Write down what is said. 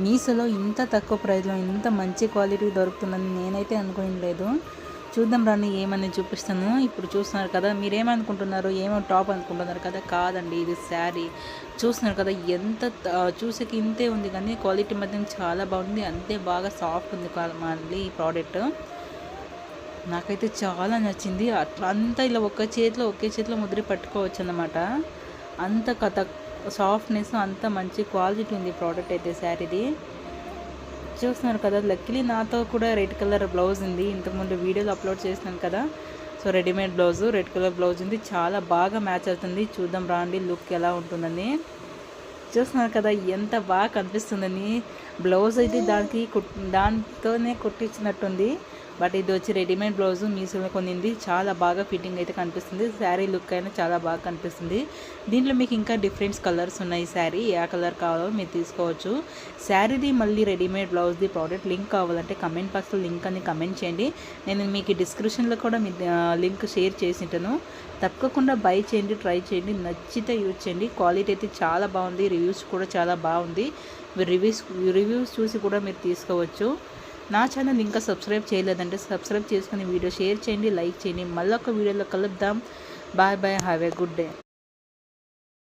మీషోలో ఇంత తక్కువ ప్రైస్లో ఇంత మంచి క్వాలిటీ దొరుకుతుందని నేనైతే అనుకోలేదు. చూద్దాం రండి, ఏమని చూపిస్తాను. ఇప్పుడు చూస్తున్నారు కదా, మీరేమనుకుంటున్నారు, ఏమో టాప్ అనుకుంటున్నారు కదా, కాదండి ఇది శారీ. చూస్తున్నారు కదా ఎంత చూసేకి ఇంతే ఉంది కానీ క్వాలిటీ మాత్రం చాలా బాగుంది. అంతే బాగా సాఫ్ట్ ఉంది మళ్ళీ ఈ ప్రోడక్ట్. నాకైతే చాలా నచ్చింది. అట్లా అంతా ఇలా ఒకే చేతిలో ముద్ర పట్టుకోవచ్చు అన్నమాట. అంత కథ సాఫ్ట్నెస్, అంత మంచి క్వాలిటీ ఉంది ప్రోడక్ట్ అయితే శారీది. చూస్తున్నారు కదా, లక్కీలీ నాతో కూడా రెడ్ కలర్ బ్లౌజ్ ఉంది. ఇంతకుముందు వీడియోలో అప్లోడ్ చేసినాను కదా. So readymade blouse, red colour blouse ఉంది. చాలా బాగా మ్యాచ్ అవుతుంది. చూద్దాం రాండి లుక్ ఎలా ఉంటుందని. చూస్తున్నారు కదా ఎంత బాగా కనిపిస్తుందని. బ్లౌజ్ అయితే దాంతోనే కుట్టించినట్టుంది. బట్ ఇది వచ్చి రెడీమేడ్ బ్లౌజు మీషోలో కొనింది. చాలా బాగా ఫిట్టింగ్ అయితే కనిపిస్తుంది. శారీ లుక్ అయినా చాలా బాగా కనిపిస్తుంది. దీంట్లో మీకు ఇంకా డిఫరెంట్ కలర్స్ ఉన్నాయి. శారీ ఏ కలర్ కావాలో మీరు తీసుకోవచ్చు. శారీది మళ్ళీ రెడీమేడ్ బ్లౌజ్ది ప్రోడక్ట్ లింక్ కావాలంటే కమెంట్ బాక్స్లో లింక్ అని కమెంట్ చేయండి. నేను మీకు డిస్క్రిప్షన్లో కూడా మీ లింక్ షేర్ చేసి ఉంటాను. తప్పకుండా బై చేయండి, ట్రై చేయండి, నచ్చితే యూజ్ చేయండి. క్వాలిటీ అయితే చాలా బాగుంది. రివ్యూస్ కూడా చాలా బాగుంది. రివ్యూస్ చూసి కూడా మీరు తీసుకోవచ్చు. నా ఛానల్ ఇంకా సబ్స్క్రైబ్ చేయలేదంటే సబ్స్క్రైబ్ చేసుకుని వీడియో షేర్ చేయండి, లైక్ చేయండి. మళ్ళీ ఒక వీడియోలో కలుద్దాం. Bye bye, have a good day.